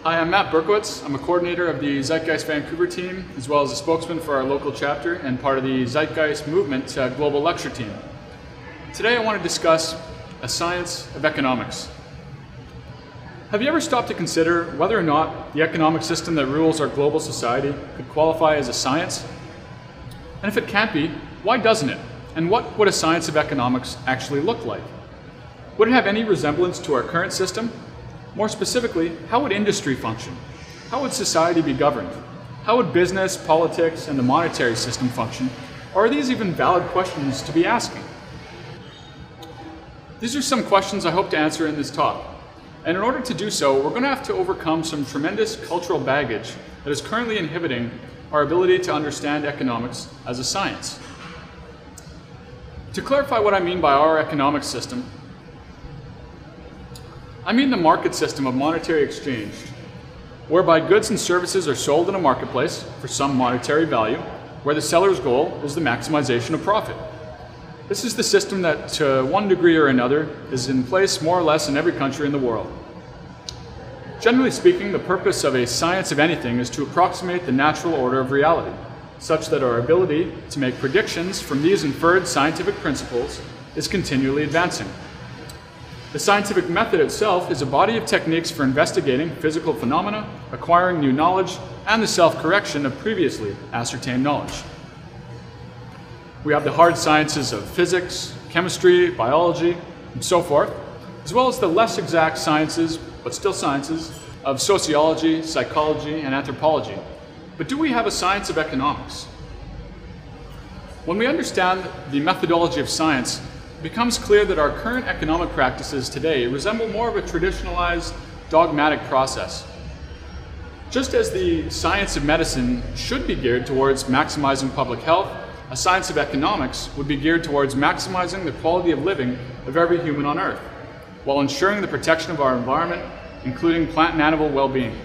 Hi, I'm Matt Berkowitz. I'm a coordinator of the Zeitgeist Vancouver team, as well as a spokesman for our local chapter and part of the Zeitgeist Movement Global Lecture team. Today I want to discuss a science of economics. Have you ever stopped to consider whether or not the economic system that rules our global society could qualify as a science? And if it can't be, why doesn't it? And what would a science of economics actually look like? Would it have any resemblance to our current system? More specifically, how would industry function? How would society be governed? How would business, politics, and the monetary system function? Or are these even valid questions to be asking? These are some questions I hope to answer in this talk. And in order to do so, we're going to have to overcome some tremendous cultural baggage that is currently inhibiting our ability to understand economics as a science. To clarify what I mean by our economic system, I mean the market system of monetary exchange, whereby goods and services are sold in a marketplace for some monetary value, where the seller's goal is the maximization of profit. This is the system that, to one degree or another, is in place more or less in every country in the world. Generally speaking, the purpose of a science of anything is to approximate the natural order of reality, such that our ability to make predictions from these inferred scientific principles is continually advancing. The scientific method itself is a body of techniques for investigating physical phenomena, acquiring new knowledge, and the self-correction of previously ascertained knowledge. We have the hard sciences of physics, chemistry, biology, and so forth, as well as the less exact sciences, but still sciences, of sociology, psychology, and anthropology. But do we have a science of economics? When we understand the methodology of science, it becomes clear that our current economic practices today resemble more of a traditionalized, dogmatic process. Just as the science of medicine should be geared towards maximizing public health, a science of economics would be geared towards maximizing the quality of living of every human on Earth, while ensuring the protection of our environment, including plant and animal well-being.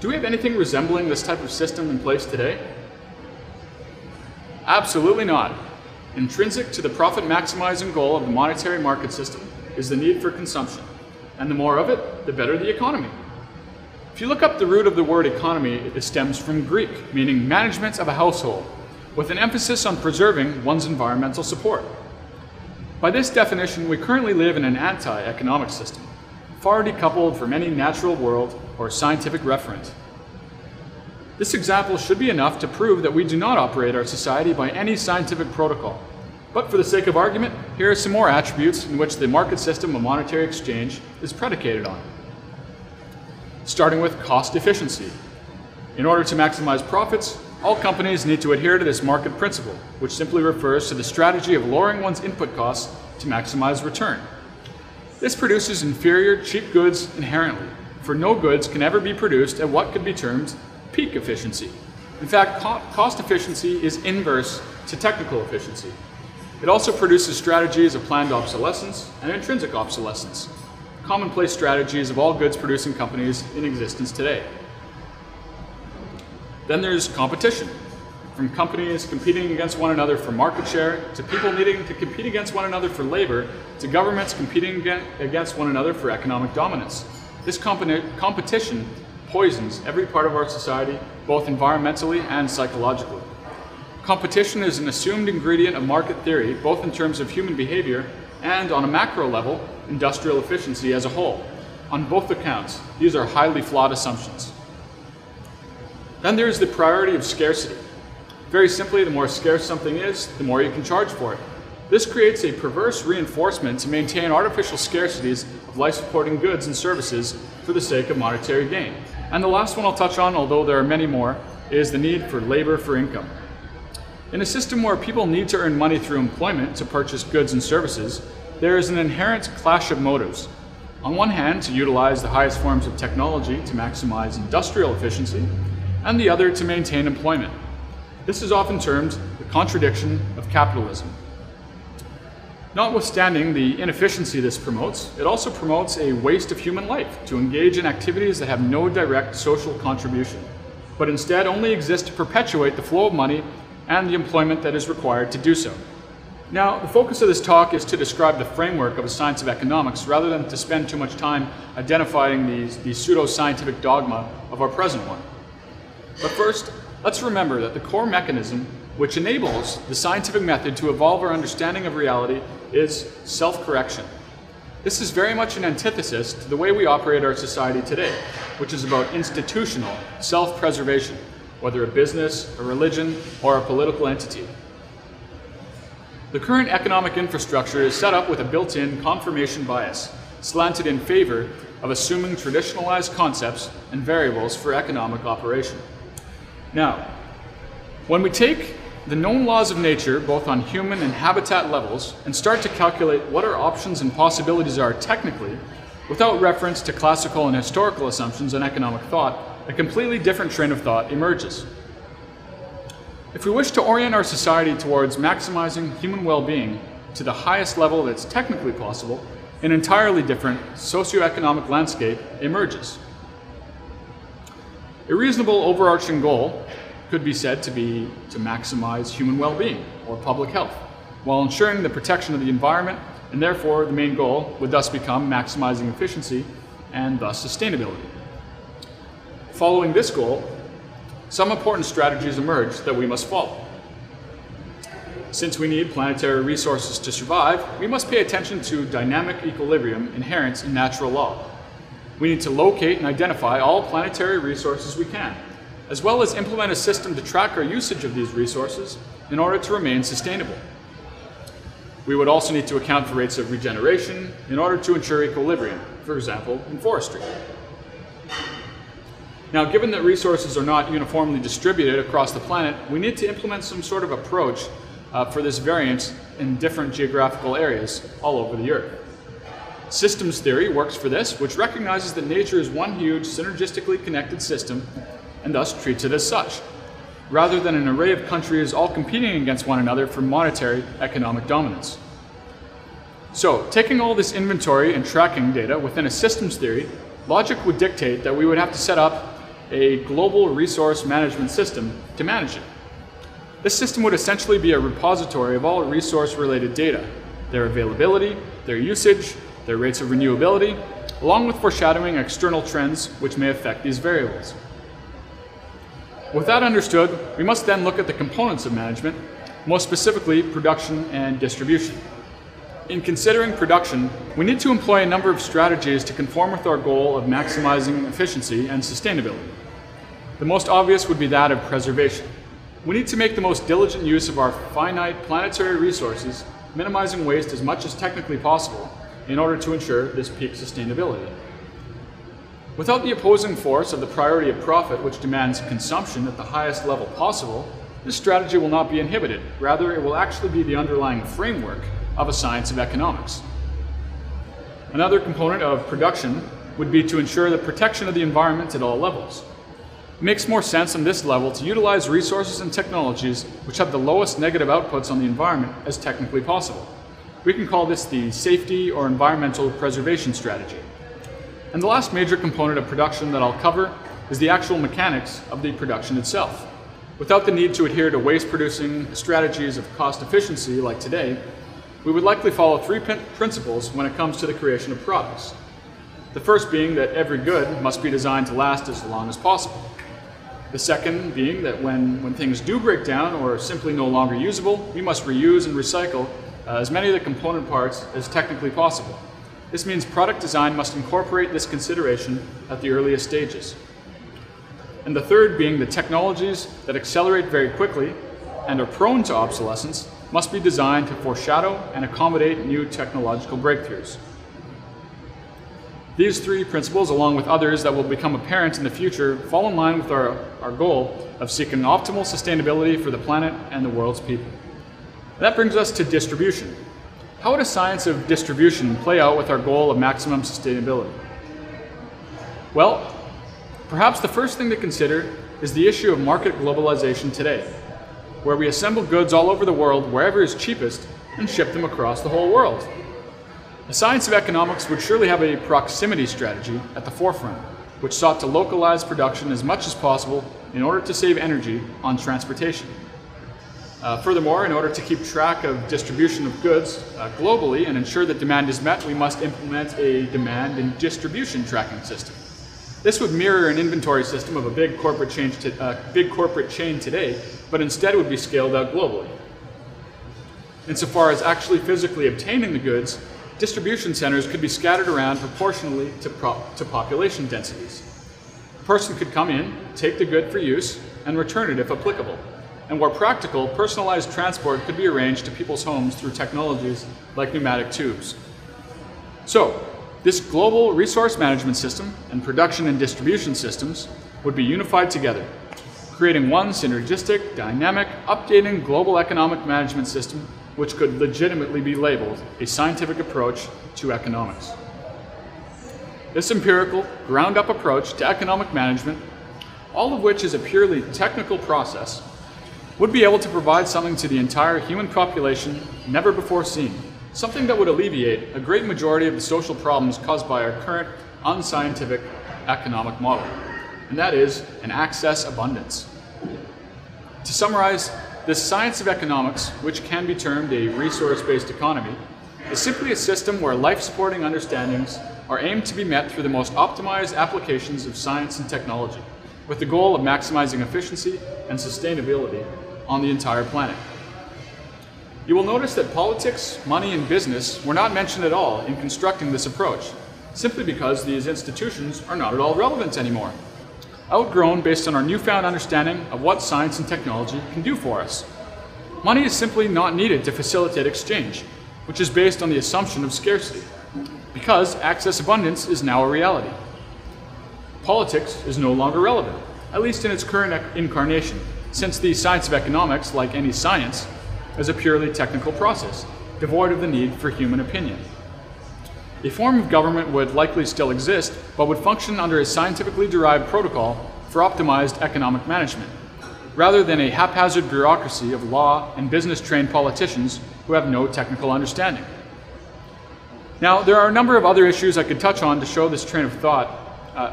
Do we have anything resembling this type of system in place today? Absolutely not. Intrinsic to the profit-maximizing goal of the monetary market system is the need for consumption, and the more of it, the better the economy. If you look up the root of the word economy, it stems from Greek, meaning management of a household, with an emphasis on preserving one's environmental support. By this definition, we currently live in an anti-economic system, far decoupled from any natural world or scientific referent. This example should be enough to prove that we do not operate our society by any scientific protocol. But for the sake of argument, here are some more attributes in which the market system of monetary exchange is predicated on. Starting with cost efficiency. In order to maximize profits, all companies need to adhere to this market principle, which simply refers to the strategy of lowering one's input costs to maximize return. This produces inferior, cheap goods inherently, for no goods can ever be produced at what could be termed peak efficiency. In fact, cost efficiency is inverse to technical efficiency. It also produces strategies of planned obsolescence and intrinsic obsolescence, commonplace strategies of all goods producing companies in existence today. Then there's competition. From companies competing against one another for market share, to people needing to compete against one another for labor, to governments competing against one another for economic dominance. This competition poisons every part of our society, both environmentally and psychologically. Competition is an assumed ingredient of market theory, both in terms of human behavior and, on a macro level, industrial efficiency as a whole. On both accounts, these are highly flawed assumptions. Then there is the priority of scarcity. Very simply, the more scarce something is, the more you can charge for it. This creates a perverse reinforcement to maintain artificial scarcities of life-supporting goods and services for the sake of monetary gain. And the last one I'll touch on, although there are many more, is the need for labor for income. In a system where people need to earn money through employment to purchase goods and services, there is an inherent clash of motives. On one hand, to utilize the highest forms of technology to maximize industrial efficiency, and the other to maintain employment. This is often termed the contradiction of capitalism. Notwithstanding the inefficiency this promotes, it also promotes a waste of human life to engage in activities that have no direct social contribution, but instead only exist to perpetuate the flow of money and the employment that is required to do so. Now, the focus of this talk is to describe the framework of a science of economics rather than to spend too much time identifying the pseudo-scientific dogma of our present one. But first, let's remember that the core mechanism which enables the scientific method to evolve our understanding of reality is self-correction. This is very much an antithesis to the way we operate our society today, which is about institutional self-preservation, whether a business, a religion, or a political entity. The current economic infrastructure is set up with a built-in confirmation bias, slanted in favor of assuming traditionalized concepts and variables for economic operation. Now, when we take the known laws of nature, both on human and habitat levels, and start to calculate what our options and possibilities are technically, without reference to classical and historical assumptions on economic thought, a completely different train of thought emerges. If we wish to orient our society towards maximizing human well-being to the highest level that's technically possible, an entirely different socioeconomic landscape emerges. A reasonable overarching goal could be said to be to maximize human well-being or public health, while ensuring the protection of the environment, and therefore the main goal would thus become maximizing efficiency and thus sustainability. Following this goal, some important strategies emerge that we must follow. Since we need planetary resources to survive, we must pay attention to dynamic equilibrium inherent in natural law. We need to locate and identify all planetary resources we can, as well as implement a system to track our usage of these resources in order to remain sustainable. We would also need to account for rates of regeneration in order to ensure equilibrium, for example, in forestry. Now, given that resources are not uniformly distributed across the planet, we need to implement some sort of approach for this variance in different geographical areas all over the Earth. Systems theory works for this, which recognizes that nature is one huge synergistically connected system and thus treats it as such, rather than an array of countries all competing against one another for monetary economic dominance. So, taking all this inventory and tracking data within a systems theory, logic would dictate that we would have to set up a global resource management system to manage it. This system would essentially be a repository of all resource-related data, their availability, their usage, their rates of renewability, along with foreshadowing external trends which may affect these variables. With that understood, we must then look at the components of management, most specifically production and distribution. In considering production, we need to employ a number of strategies to conform with our goal of maximizing efficiency and sustainability. The most obvious would be that of preservation. We need to make the most diligent use of our finite planetary resources, minimizing waste as much as technically possible in order to ensure this peak sustainability. Without the opposing force of the priority of profit, which demands consumption at the highest level possible, this strategy will not be inhibited. Rather, it will actually be the underlying framework of a science of economics. Another component of production would be to ensure the protection of the environment at all levels. It makes more sense on this level to utilize resources and technologies which have the lowest negative outputs on the environment as technically possible. We can call this the safety or environmental preservation strategy. And the last major component of production that I'll cover is the actual mechanics of the production itself. Without the need to adhere to waste-producing strategies of cost efficiency like today, we would likely follow three principles when it comes to the creation of products. The first being that every good must be designed to last as long as possible. The second being that when things do break down or are simply no longer usable, we must reuse and recycle as many of the component parts as technically possible. This means product design must incorporate this consideration at the earliest stages. And the third being that technologies that accelerate very quickly and are prone to obsolescence must be designed to foreshadow and accommodate new technological breakthroughs. These three principles, along with others that will become apparent in the future, fall in line with our goal of seeking optimal sustainability for the planet and the world's people. That brings us to distribution. How would a science of distribution play out with our goal of maximum sustainability? Well, perhaps the first thing to consider is the issue of market globalization today, where we assemble goods all over the world wherever is cheapest and ship them across the whole world. The science of economics would surely have a proximity strategy at the forefront, which sought to localize production as much as possible in order to save energy on transportation. Furthermore, in order to keep track of distribution of goods globally and ensure that demand is met, we must implement a demand and distribution tracking system. This would mirror an inventory system of a big corporate chain today, but instead would be scaled out globally. Insofar as actually physically obtaining the goods, distribution centers could be scattered around proportionally to population densities. A person could come in, take the good for use, and return it if applicable. And where practical, personalized transport could be arranged to people's homes through technologies like pneumatic tubes. So, this global resource management system and production and distribution systems would be unified together, creating one synergistic, dynamic, updating global economic management system which could legitimately be labeled a scientific approach to economics. This empirical, ground-up approach to economic management, all of which is a purely technical process, would be able to provide something to the entire human population never before seen, something that would alleviate a great majority of the social problems caused by our current unscientific economic model, and that is an access abundance. To summarize, this science of economics, which can be termed a resource-based economy, is simply a system where life-supporting understandings are aimed to be met through the most optimized applications of science and technology, with the goal of maximizing efficiency and sustainability on the entire planet. You will notice that politics, money, and business were not mentioned at all in constructing this approach, simply because these institutions are not at all relevant anymore. Outgrown based on our newfound understanding of what science and technology can do for us. Money is simply not needed to facilitate exchange, which is based on the assumption of scarcity, because access abundance is now a reality. Politics is no longer relevant, at least in its current incarnation, since the science of economics, like any science, is a purely technical process, devoid of the need for human opinion. A form of government would likely still exist, but would function under a scientifically derived protocol for optimized economic management, rather than a haphazard bureaucracy of law and business-trained politicians who have no technical understanding. Now, there are a number of other issues I could touch on to show this train of thought,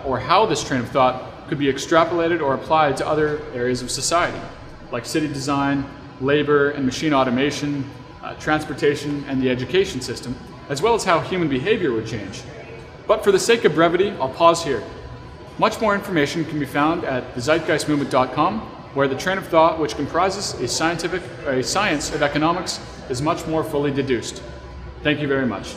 or how this train of thought could be extrapolated or applied to other areas of society, like city design, labor and machine automation, transportation, and the education system, as well as how human behavior would change. But for the sake of brevity, I'll pause here. Much more information can be found at thezeitgeistmovement.com, where the train of thought, which comprises a science of economics, is much more fully deduced. Thank you very much.